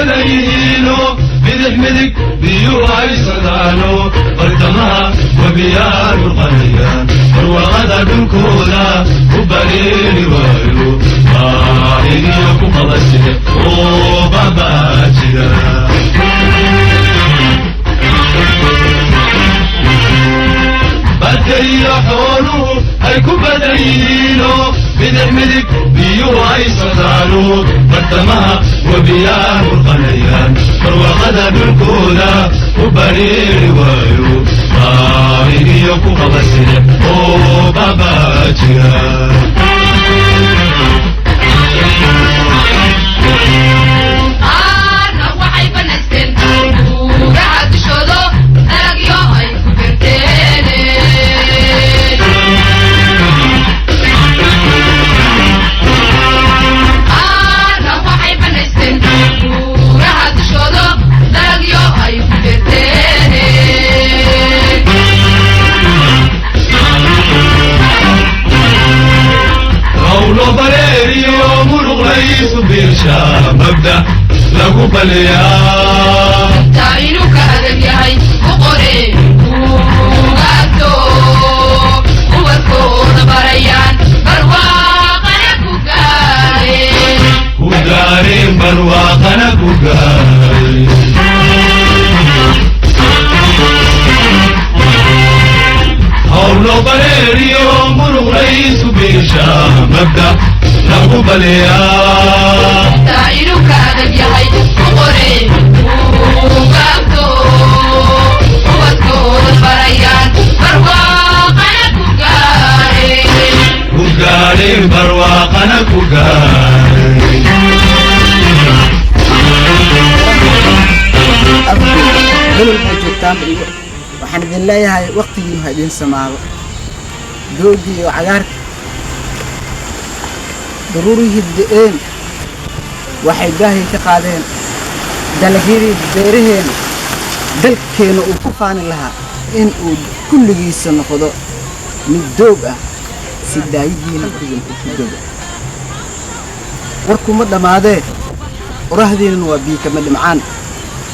بدينو بدك بيو عيسدانو برتما وبيار القريان وغدا بالكولا وبريني وايو إني أكون خلصت أو بابا جدا بدي حولو هيكون بدينو بدك بيو عيسدانو برتما وبيار القريان وغدا بالكولا وبريني وايو إني أكون خلصت أو بابا جدا مبدأ لغو بليا تعينك هذا يهي وقري وغاتو ووكو بريان برواقنا كوغارين برواقنا كوغارين هولو بريريو مرو رئيس بيشا مبدأ لغو بليا تعينك هذا يهي وقري وغاتو ووكو بريان برواقنا كوغارين برواقنا كوغارين هل الحجتان waxaan idin leeyahay waqtigiinu ha idin samaado doogii iyo cagaarka daruurihii da'een waxay baahi ka qaadeen dalagyadii beeraheena dalkeena uu ku faani lahaa in uu kulligiisa noqdo mid doog ah si daayidiina barigan uu ku dogo warkuma dhammaadee urahdiinana waa biyo kama dhimcaan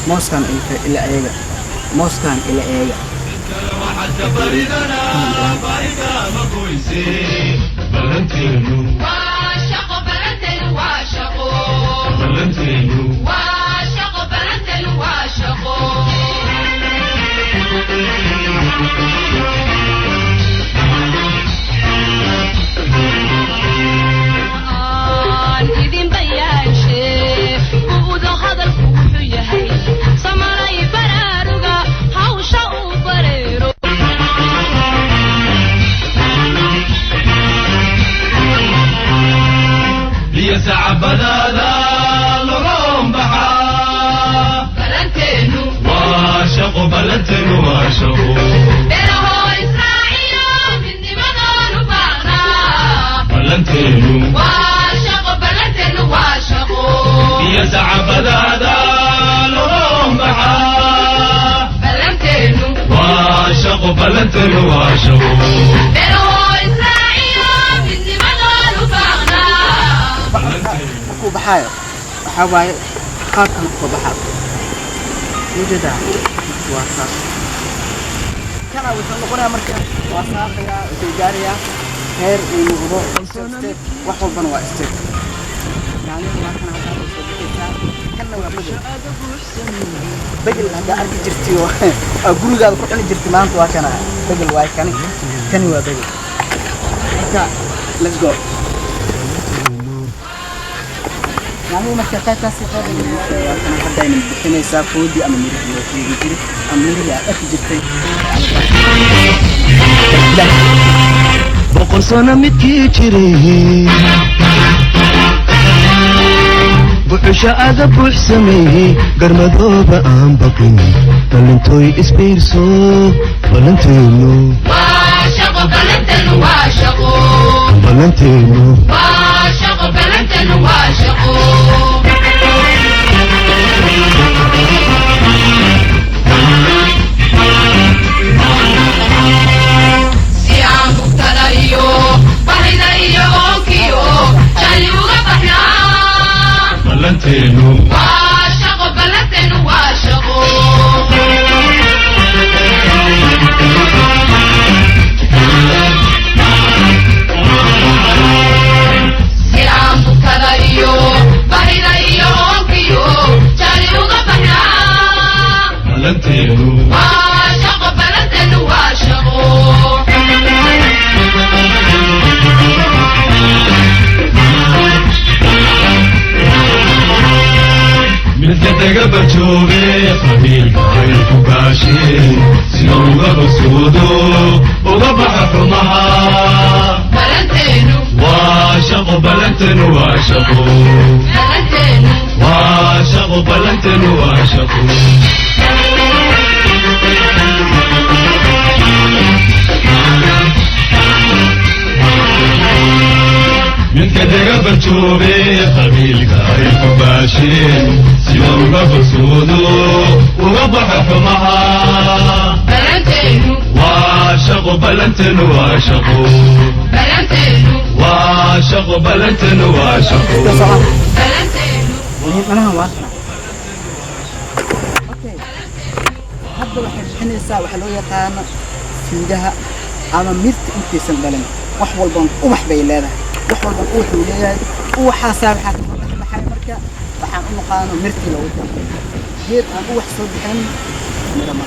mooskan ila ayaga موسكان إلى إيجا وحتى بردنا بايكا مكويسي بلنتينو واشقو بلنتين واشقو بلنتينو واشقو بلنتين واشقو إذن بيان شيء وذو هذا الكوح يهي سمري برارغا هاوشا وبريرو ليسع بدادا لروم بحا بلنتينو واشقو بلنتينو واشقو بيرهو إسرائيل من دمدان باغنا بلنتينو واشقو بلنتينو واشقو ليسع بدادا لروم بحا بلنتينو واشقو بلنتينو واشقو بيرهو إسرائيل من دمدان باغنا ku baxayo waxa waaye qaabkan ku baxayo wajada waa sax kana wuxuu noqonayaa marka waa saaqaya wuxuu gaarayaa heer uu noqdo step wax walbana waa step yani waa kana waxa uu soo bixinaa kana waa bagel hada arki jirtay oo gurigaada ku cuni jirtay maanta waa kana bagel waa kani waa bagel marka let's go يعني ما كتبت سيقول أنا حدا من بحنا يسافودي أما مريح يجري أما مريح أكجرتي بقول صنم تيجري بوحشة هذا بوح سميه قرمذوبة أم بقيني بلنتوي إسبيرسو بلنتينو واشقو بلنتينو واشقو بلنتينو واشقو بلنتينو واشقو سيام مقتدريو بحيدريو أوكيو شاليوغا بحنا بلنتينو واشقو بسودو وقبح حمها بلنتينو واشقو بلنتن واشقو بلنتينو واشقو بلنتن واشقو من كدر برتوبي قبيلك اي كباشين سيوم بسودو وقبح حمها بلنتينو واشقو بلنتن واشقو بلنتينو واشقو بلنتن واشقو بلنتينو أنا واصلة. أوكي. hadda waxay bixinaysaa waxa loo yaqaan fiidaha ama mirta intiisan dhalin wax walban ubax bay leedahay wax walban wuxuu leeyahay waxaasaa waxaa ka baxay marka waxaan u naqaano mirtii loogu talagalay geed aan ubax soo bixin mira ma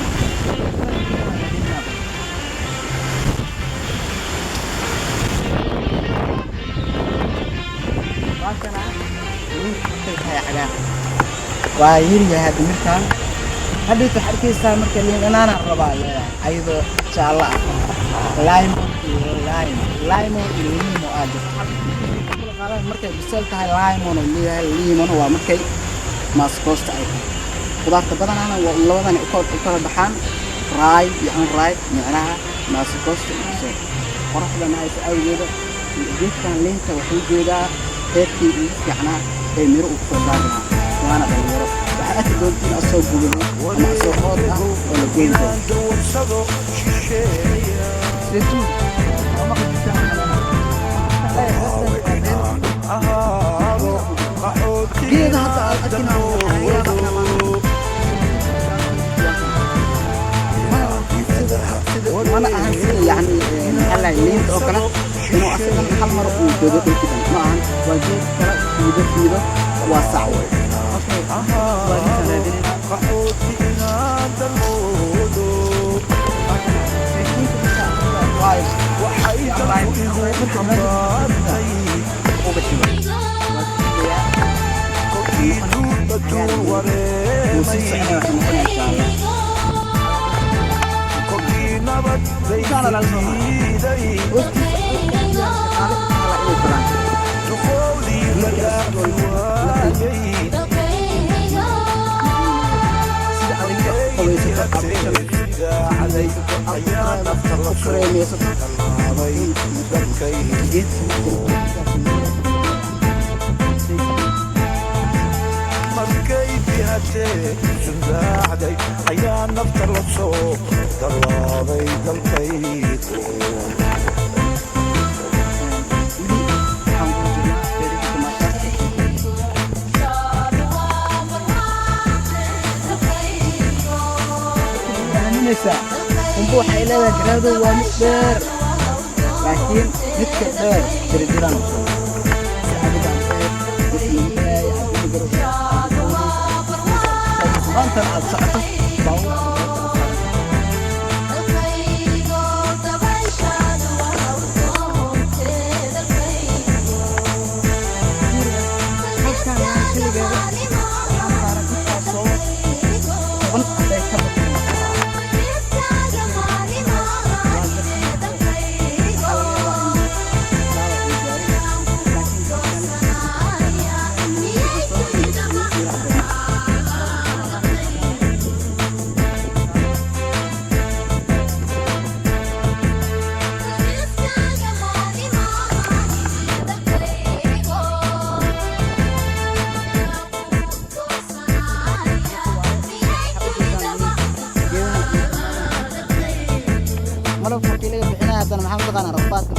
waa yiriga hadda mirtaan hadda taxarkiisa marka liinana rabaa ayado jaalla lime lime limo aad markay bisal tahay lime leeyahay limon waa markay maaskoosta ay qudaarta badanana waa labadan u kala baxaan raay iyo aan raay macnaha maaskoosta iyo qorraxda ma hayso awgeeda geedkan liinta wuxuu jeedaa heerkii ugu fiicnaa ee miro u soo saarnaa waana dhalinyaro waxaa arki doontiin asoo gubado ama asoo hood ah oo la geyn doono geeda hadda aad mana ahan sida yani maxaa lahay liinta oo kale inuu asagan hal mar uu godo dhulkidan ma ahan waa geed kale fiido waa sac wey ayaa nafta la soo dallaaday dalkaygu unbu waxay leedahay garaado waa mid dheer laakiin midka dheer jirjiran maantan aad socoto haddana maxaan u taqaanaa rabaadka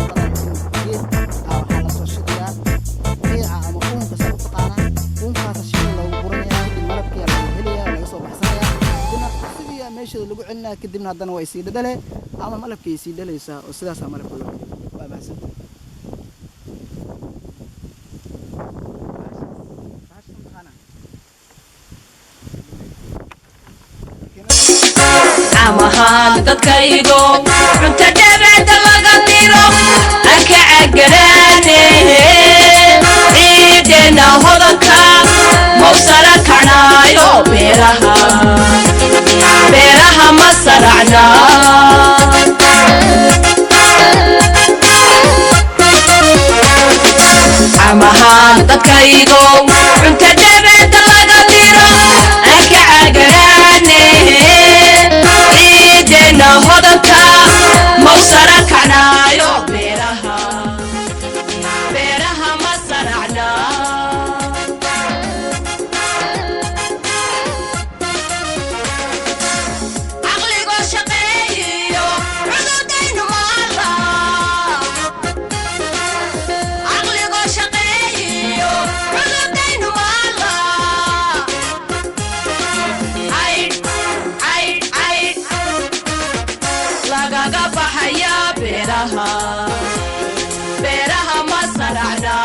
geed waxaa la soo shidayaa qiica ama uunka saa u taqaanaa uunkaasa shida loogu buranayaa kadib malabkiyaa lagu helayaa laga soo baxsanayaa kadibna sidiiyaa meesheeda lagu celinaya kadibna haddana waa isii dhadhale ama malabkay isii dhalaysaa oo sidaasaa malabka loo waa mahadsan amahan dadkaygo cunta dhabacda laga diro anka cagaraane ciidena hodanka mawsara kacnaayo beeraha ma saracnaa dadkaygo cunta dhabada laga diro anka cagarane ciidena hodanta mawsara kacnaayo beeraha ma saracna caqligo shaqeeyo cududaynu maala caqligo shaqeeyo cududaynu maala caydh lagaga baxaya beeraha ma saracna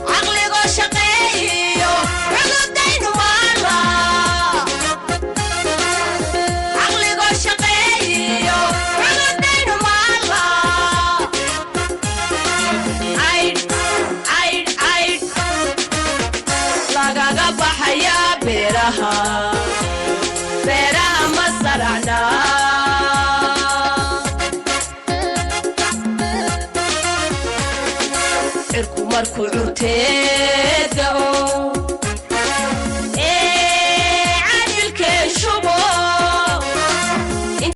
caqligo shaqeeyo cududaynu maala caqligo shaqeeyo cududaynu maala caydh lagaga baxaya beeraha ma saracna cirku markuu curtee